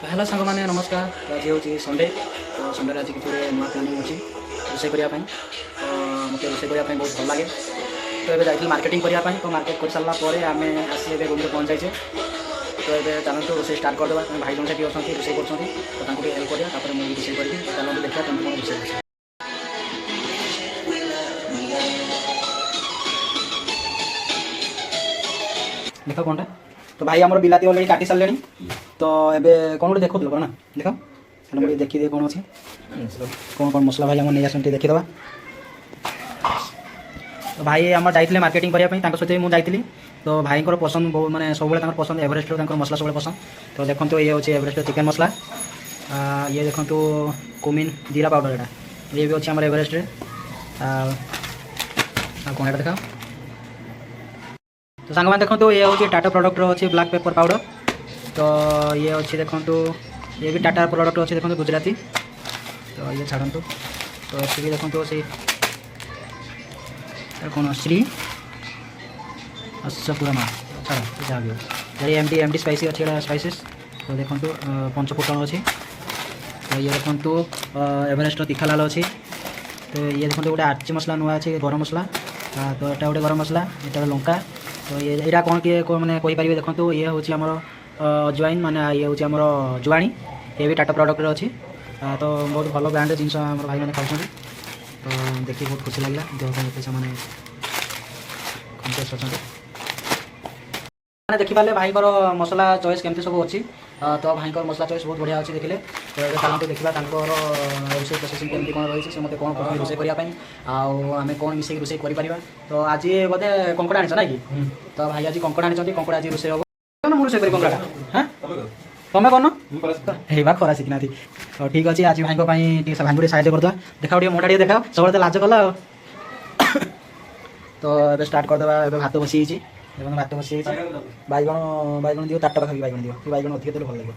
Hello सांग मैंने नमस्कार। तो आज हूँ संडे। तो संडे आज किसी नुआ प्लानिंग अच्छी रोसे करने तो मत रोसे करने बहुत भल लगे। तो ये जाइए मार्केटिंग करने तो मार्केट कर सारापर आम आसी रूम में पहुँच जाइए। तो ये चलते रोसे स्टार्ट करदे भाई जन से अच्छे रोसे कर हेल्प करा मुझे रोसे करी चलते देखा तुम कौन रोसे देख कौनटा। तो भाई आम बिलाती अलरेडी काटी सारे तो एबे कौन गोटे देखो ना देख मुझे देखिए कौन अच्छे कौन कौन मसला भाई आम नहीं आसते देखीदे। तो भाई आम जाइए मार्केटिंग करने सहित मुझे जाइली। तो भाई पसंद बहुत मानने सब पसंद एवरेस्ट मसला सब पसंद। तो देखो ये हूँ एवरेस्ट चिकेन मसला ये देखो कुमिन जीरा पाउडर यहाँ ये भी अच्छे एवरेस्ट कौन यहाँ देखा। तो सांग मैंने देखो ये हूँ टाटा प्रोडक्ट अच्छे ब्लैक पेपर पाउडर। तो ये अच्छे देखो ये भी टाटा प्रोडक्ट अच्छे देखो गुजराती। तो ये छाड़ू तो ये देखो से कौन श्री पूरा छाड़ जहाँ भी हो एम डी स्पाइसी अच्छी स्पाइसेस। तो देखो पंचफुटन अच्छी। तो ये देखो एवरेस्ट तीखा लाल अच्छी। तो ये देखो गोटे आर्ची मसला नुआ अच्छे गरम मसला। तो यहाँ गोटे गरम मसला यहाँ लंका। तो ये यहाँ कौन किए मैंने कहींपारे देखो ये हूँ आमर अजवाइन माने ये हूँ आमर जुआणी ये भी टाटा प्रोडक्ट अच्छी। तो बहुत भल ब्रांड जिन भाई मैंने खाऊँ। तो देखिए बहुत खुशी लगे देह से मैंने कन्सियस अच्छा देखिपारे भाई मसला चॉइस केमती सब अच्छी। तो भाई मसला चॉइस बहुत बढ़िया अच्छी देखिले। तो ये चलते देखा रोसे प्रोसेसिंग केमती कौन रही है मत कौन कौन रोसे करने आम कौन मिसेक रोसे कर। तो आज बोधे कंकड़ा आनी ना कि तो भाई आज कंकड़ा आनी कंकड़ा आज रोसे हम रोसे कर कंकड़ा हाँ तुम कौन खरा शिखना। तो ठीक अच्छे आज भाई भाई भाई साहय करदे देखा मोटा टे देखा सब लाज कला। तो ये स्टार्ट करदे भात बसी भात बसी बैगण बैगण दिव 4टा पाखी बैगण दिव बैगण अधिक देते भल लगे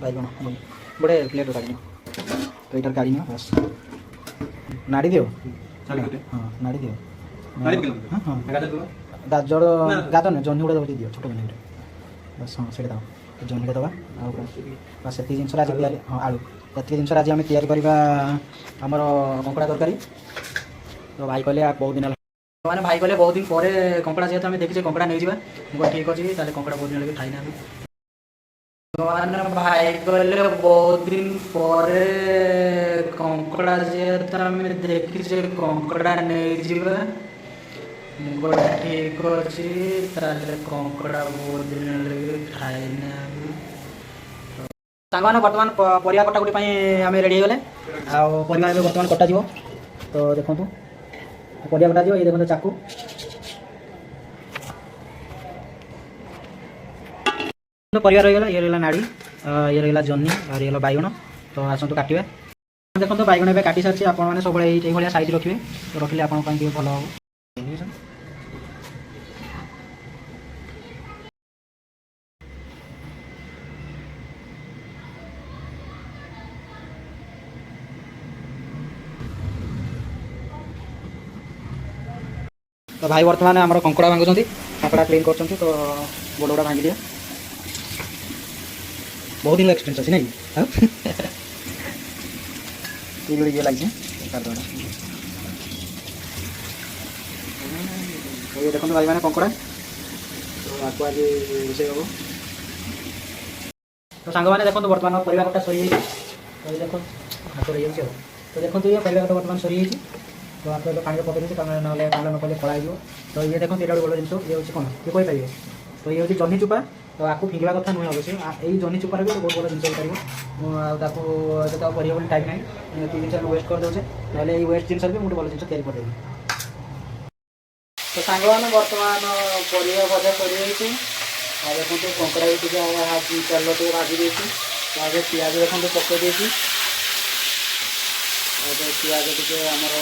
बैगण गोटे प्लेट काढ़ तो यहाँ काढ़ बस नाड़ी दिव हाँ नाड़ी दिव हाँ हाँ गाजर गाजर ना जह्नी गुड़ा दिव छोट जह्नी गुड़ा बस हाँ से जह्नी दवा बस से जिन आज हाँ आलू ये जिन आज आम तैयार कंकड़ा तरकारी। तो भाई कहले बहुत दिन मैंने भाई कहले बहुत दिन पर कंकड़ा जेहतु आम देखीचे कंकड़ा नहीं जावा ठीक अच्छे ताले कंकड़ा बहुत दिन लगे खाई ना भाई कहले बहुत दिन पर कंकड़ा जेहतु आम देखीचे कंकड़ा नहीं जावा ठीक अच्छे ताले कंकड़ा बहुत दिन लगे खाई ना। सांग मैंने बर्तमान परिया कटाकुटी आम रेडी गले आरिया बर्तमान कटा जीव। तो देखो परिया कटा जीव ये देखो चाकू परिया रहीगला ये रहा नाड़ी ये रहा जह्नी और ये बैगण। तो आसतु काटिया देखो बैगण ए काटी सारी आपने सब ये साइज रखिए तो रखिले आप भल हम। तो भाई बर्तमान आम कंकड़ा भांगुंट कंकड़ा क्लीन कर तो गोड़ गुड़ा भांगी दिए बहुत दिन एक्सपीरियंस अच्छी नहीं ये लगे ये देखो भाई मैंने कंकड़ा तो आपको आज रोसे हम। तो सांग मैंने देखो बर्तमान परिवा कटा सरी तो ये देखो हाथ रही है तो देखो ये परिवा कटा बर्तमान सरी तो आप पानी पकड़ दीजिए ना न पड़े खड़ा हो। तो ये देखो ये गोटे जिन ये हूँ कौन ये कहींपारे तो ये हूँ जह्नी चुपा। तो आपको फिंगा कथा नुहे अवश्य यही जह्नी चुपार भी बहुत बड़ा जिन पार टाइम ना तीन चार वेस्ट कर दे ना ये वेस्ट जिन भी मुझे भल जिन तैयारी करदेवी। तो सांग मैंने बर्तमान परिया भजा कर देखो कंकड़ा भी तेल टे भाजी देती आगे पिज देखो पकई देती पिज टे आमर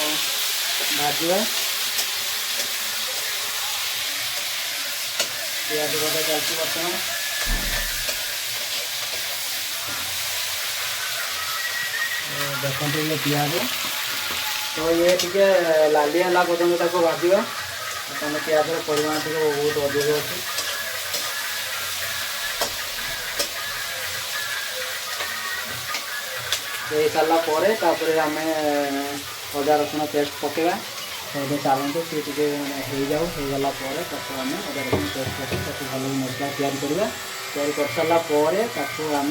भाजवा पिज भजा चलती बर्तमान। देखो ये पिज तो ये टे लाली है पर्यटन भाजवा तुम पिजर परिमाण टे बहुत अधिक अच्छे। हो सारा पर आम अदा रसुण पेस्ट पकेगा तो ये चलते सी टे हो जाऊ हो गला आम अदा रसुण पेस्ट पकड़ भल मसला तैयारी कर सारापर आम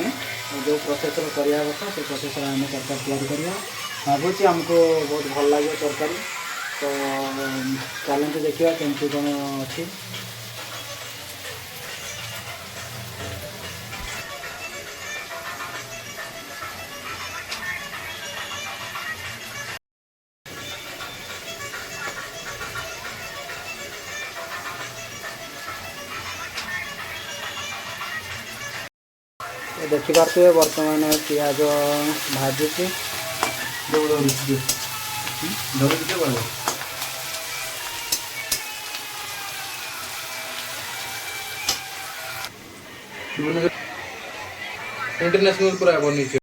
जो प्रोसेस करवा कथा से प्रोसेस आम तरकारी तैयारी करवा भावुँ आमको बहुत भल लगे तरकारी तो चलते देखा केमती कौन अच्छी देखिपे बर्तमान पिज भाजुची इंटरनेशनल पूरा बनी